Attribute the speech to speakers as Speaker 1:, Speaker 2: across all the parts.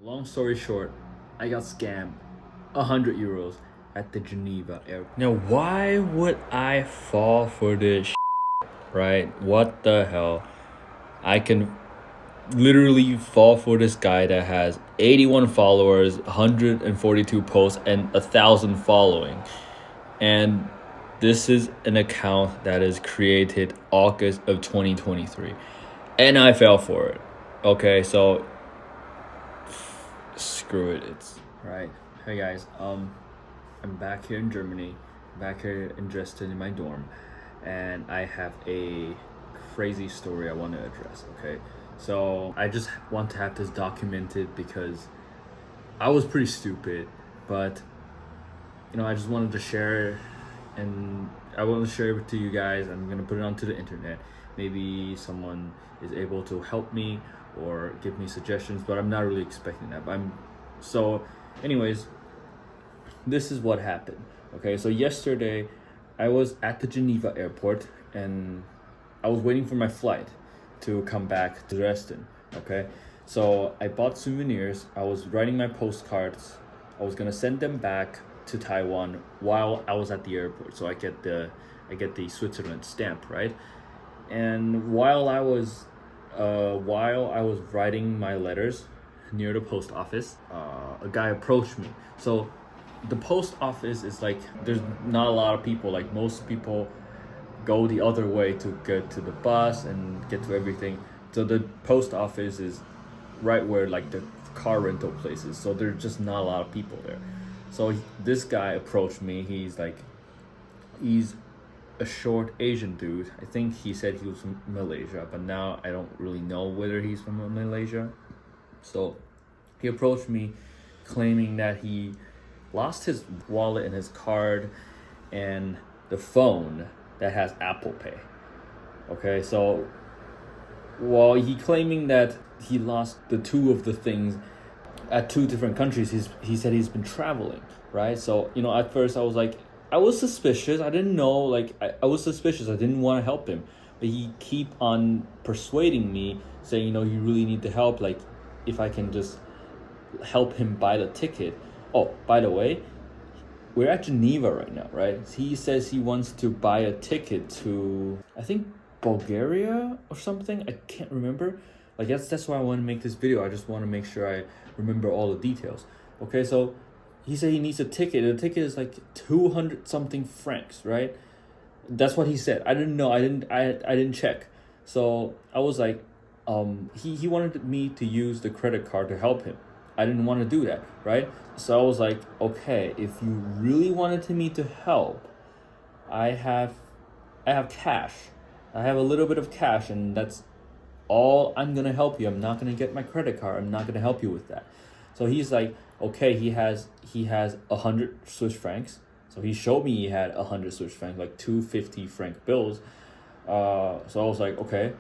Speaker 1: Long story short, I got scammed 100 euros at the Geneva airport. Now, why would I fall for this right? What the hell? I can literally fall for this guy that has 81 followers, 142 posts, and 1,000 following. And this is an account that is created August of 2023. And I fell for it. Okay, so screw it. It's right. Hey guys, I'm back here in Germany, back here in Dresden in my dorm, and I have a crazy story I want to address. Okay, so I just want to have this documented because I was pretty stupid, but I just wanted to share it, and I want to share it to you guys. I'm gonna put it onto the internet. Maybe someone is able to help me or give me suggestions, but I'm not really expecting that. Anyways, this is what happened. Okay, so yesterday I was at the Geneva airport and I was waiting for my flight to come back to Dresden. Okay, so I bought souvenirs. I was writing my postcards. I was gonna send them back to Taiwan while I was at the airport, so I get the Switzerland stamp, right? And while I was writing my letters near the post office, a guy approached me. So the post office is like, there's not a lot of people. Like, most people go the other way to get to the bus and get to everything. So the post office is right where like the car rental places. So there's just not a lot of people there. So this guy approached me. He's a short Asian dude. I think he said he was from Malaysia, but now I don't really know whether he's from Malaysia. So he approached me claiming that he lost his wallet and his card and the phone that has Apple Pay. Okay, so while he claiming that he lost the two of the things at two different countries, he said he's been traveling, right? So at first I was suspicious. I didn't know, I was suspicious. I didn't want to help him, but he keep on persuading me, saying you really need to help, like if I can just help him buy the ticket. Oh, by the way, we're at Geneva right now, right? He says he wants to buy a ticket to, I think, Bulgaria or something. I can't remember. That's why I want to make this video. I just want to make sure I remember all the details. Okay, so he said he needs a ticket. The ticket is like 200 something francs, right? That's what he said. I didn't know. I didn't check. So I was like, he wanted me to use the credit card to help him. I didn't want to do that, right? So I was like, okay, if you really wanted me to help, I have cash. I have a little bit of cash, and that's all I'm gonna help you. I'm not gonna get my credit card. I'm not gonna help you with that. So he's like, okay, he has 100 Swiss francs. So he showed me he had 100 Swiss francs, like 250 franc bills. So I was like, okay,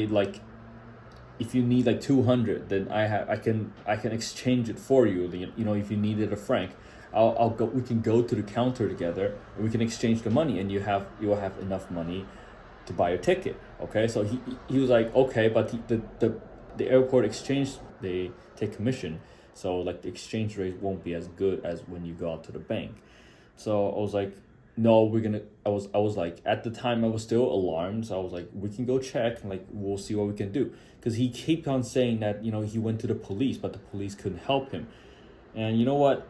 Speaker 1: like if you need like 200, then I can exchange it for you. If you needed a franc, I'll go. We can go to the counter together and we can exchange the money, and you will have enough money to buy a ticket. Okay, so he was like, okay, but the airport exchange, they take commission, so like the exchange rate won't be as good as when you go out to the bank. So I was like, no, I was like, at the time I was still alarmed, so I was like, we can go check, and like we'll see what we can do, because he kept on saying that he went to the police, but the police couldn't help him. And you know what,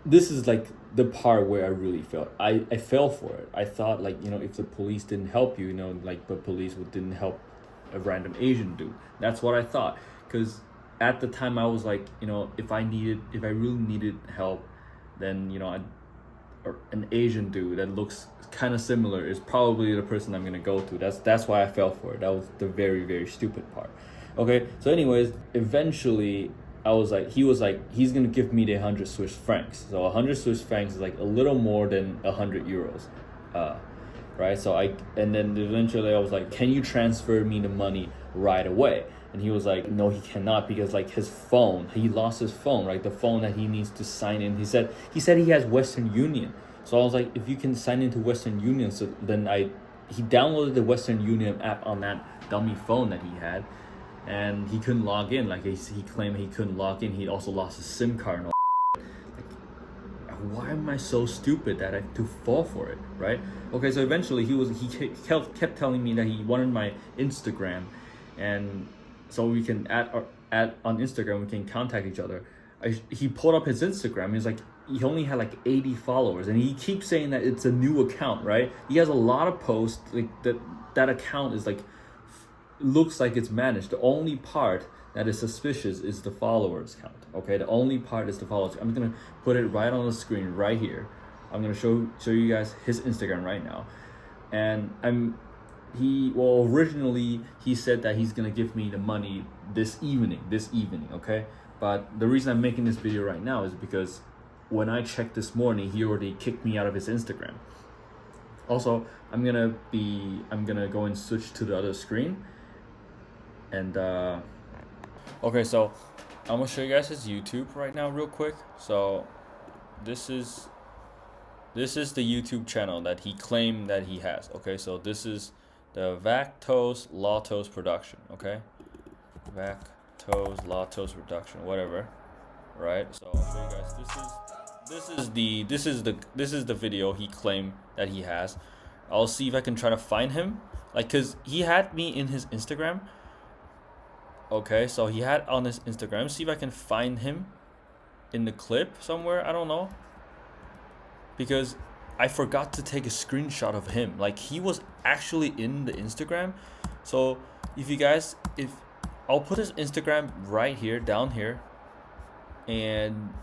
Speaker 1: this is like the part where I really felt I fell for it. I thought like if the police didn't help you, like the police didn't help a random Asian dude. That's what I thought, because at the time I was like, if I really needed help, then or an Asian dude that looks kind of similar is probably the person I'm gonna go to. That's why I fell for it. That was the very, very stupid part. Okay, so anyways, eventually he was like, he's gonna give me the 100 Swiss francs. So 100 Swiss francs is like a little more than 100 euros, right? So and then eventually I was like, can you transfer me the money right away? And he was like, no, he cannot, because like his phone, he lost his phone, right? The phone that he needs to sign in. He said he has Western Union. So I was like, if you can sign into Western Union, so then he downloaded the Western Union app on that dummy phone that he had, and he couldn't log in. Like he claimed he couldn't log in. He also lost his SIM card and all. Why am I so stupid that I have to fall for it, right? Okay, so eventually he kept telling me that he wanted my Instagram, and so we can add on Instagram, we can contact each other. He pulled up his Instagram. He's like, he only had like 80 followers, and he keeps saying that it's a new account, right? He has a lot of posts. Like that account is like looks like it's managed. The only part that is suspicious is the followers count. Okay, the only part is the followers. I'm gonna put it right on the screen right here. I'm gonna show you guys his Instagram right now, and originally he said that he's gonna give me the money this evening. Okay, but the reason I'm making this video right now is because when I checked this morning, he already kicked me out of his Instagram. Also, I'm gonna go and switch to the other screen, and okay, so I'm gonna show you guys his YouTube right now real quick. So this is the YouTube channel that he claimed that he has. Okay, so this is the Vactos Latos production. Okay, Vactos Latos production, whatever. Right. So I'll show you guys. This is the video he claimed that he has. I'll see if I can try to find him, like, cause he had me in his Instagram. Okay, so he had on his Instagram. See if I can find him in the clip somewhere. I don't know, because I forgot to take a screenshot of him. Like, he was actually in the Instagram. So if I'll put his Instagram right here, down here, and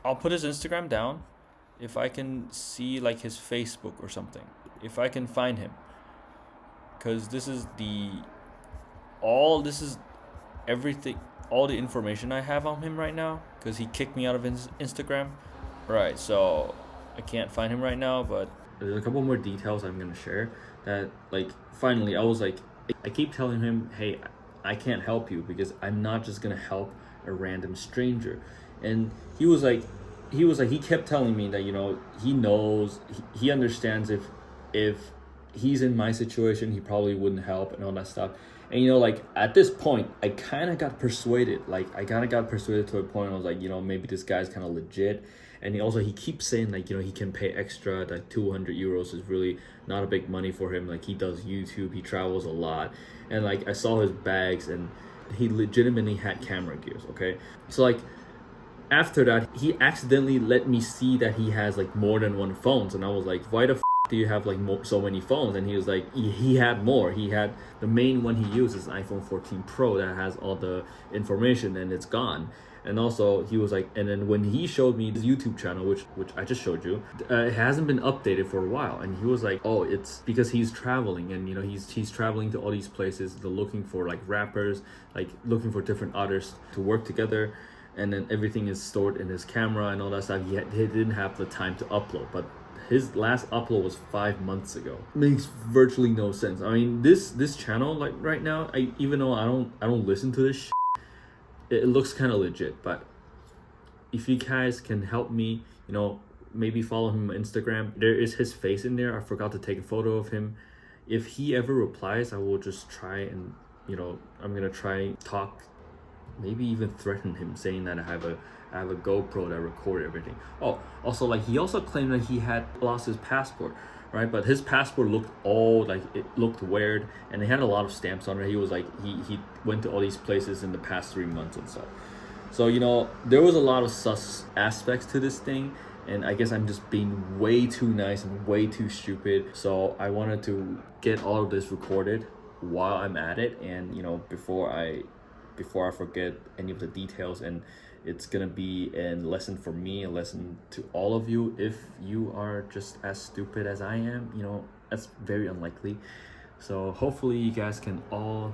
Speaker 1: I'll put his Instagram down. If I can see like his Facebook or something, if I can find him, because this is everything, all the information I have on him right now, because he kicked me out of his Instagram. Right, so I can't find him right now, but there's a couple more details I'm gonna share that, like, finally I keep telling him, hey, I can't help you because I'm not just gonna help a random stranger. And he kept telling me that, he knows, he understands if he's in my situation, he probably wouldn't help and all that stuff. And like, at this point, I kind of got persuaded. Like, I kind of got persuaded to a point where I was like, maybe this guy's kind of legit. And he keeps saying, like, he can pay extra. Like 200 euros is really not a big money for him. Like, he does YouTube, he travels a lot, and like, I saw his bags, and he legitimately had camera gears. Okay, so like, after that, he accidentally let me see that he has like more than one phones, and I was like, why the do you have like so many phones? And he was like, he had more. He had the main one he uses, an iPhone 14 Pro that has all the information, and it's gone. And also he was like, and then when he showed me his YouTube channel, which I just showed you, it hasn't been updated for a while. And he was like, oh, it's because he's traveling, and he's traveling to all these places. They're looking for like rappers, like looking for different artists to work together, and then everything is stored in his camera and all that stuff. He didn't have the time to upload, but his last upload was 5 months ago. Makes virtually no sense. I mean, this channel, like right now, even though I don't listen to this it looks kind of legit. But if you guys can help me, maybe follow him on Instagram. There is his face in there. I forgot to take a photo of him. If he ever replies, I will just try and, I'm gonna try talk, maybe even threaten him, saying that I have a GoPro that recorded everything. Oh, also, like, he also claimed that he had lost his passport, right? But his passport looked it looked weird, and it had a lot of stamps on it. He was like, he went to all these places in the past 3 months and stuff. So, there was a lot of sus aspects to this thing, and I guess I'm just being way too nice and way too stupid. So I wanted to get all of this recorded while I'm at it, and before I forget any of the details. And it's gonna be a lesson for me, a lesson to all of you. If you are just as stupid as I am, that's very unlikely. So hopefully you guys can all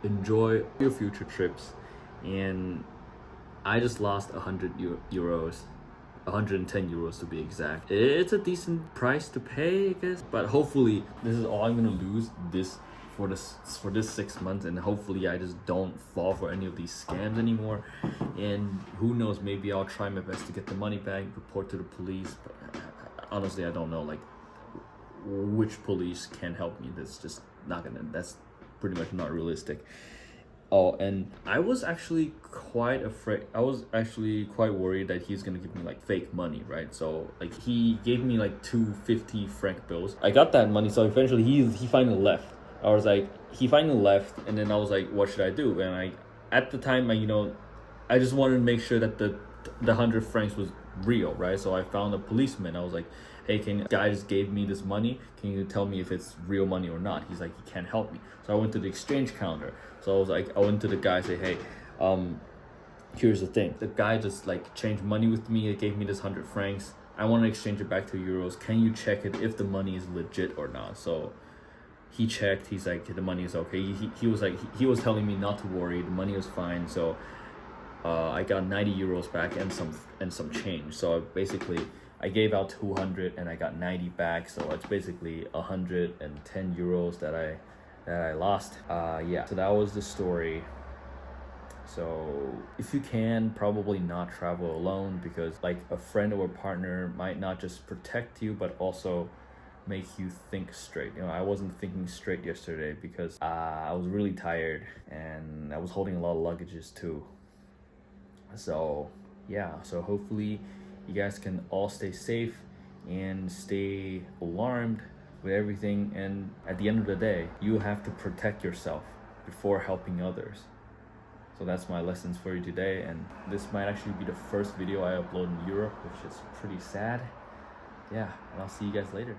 Speaker 1: enjoy your future trips. And I just lost 100 euros, 110 euros to be exact. It's a decent price to pay, I guess, but hopefully this is all I'm gonna lose for this 6 months, and hopefully I just don't fall for any of these scams anymore. And who knows, maybe I'll try my best to get the money back, report to the police. But honestly, I don't know like which police can help me. That's pretty much not realistic. Oh, and I was actually quite afraid. I was actually quite worried that he's gonna give me like fake money, right? So like he gave me like 250 franc bills. I got that money, so eventually he finally left. I was like, he finally left, and then I was like, what should I do? And I, at the time, I just wanted to make sure that the 100 francs was real, right? So I found a policeman. I was like, hey, guy just gave me this money. Can you tell me if it's real money or not? He's like, he can't help me. So I went to the exchange counter. So I was like, I went to the guy, say, hey, here's the thing. The guy just like changed money with me. He gave me this 100 francs. I want to exchange it back to euros. Can you check it if the money is legit or not? So he checked. He's like, the money is okay. He was like, he was telling me not to worry. The money was fine. So I got 90 euros back and some change. So basically, I gave out 200 and I got 90 back. So it's basically 110 euros that I lost. Yeah. So that was the story. So if you can, probably not travel alone, because like a friend or a partner might not just protect you, but also make you think straight. I wasn't thinking straight yesterday because I was really tired and I was holding a lot of luggages too. So yeah, so hopefully you guys can all stay safe and stay alarmed with everything. And at the end of the day, you have to protect yourself before helping others. So that's my lessons for you today. And this might actually be the first video I upload in Europe, which is pretty sad. Yeah, and I'll see you guys later.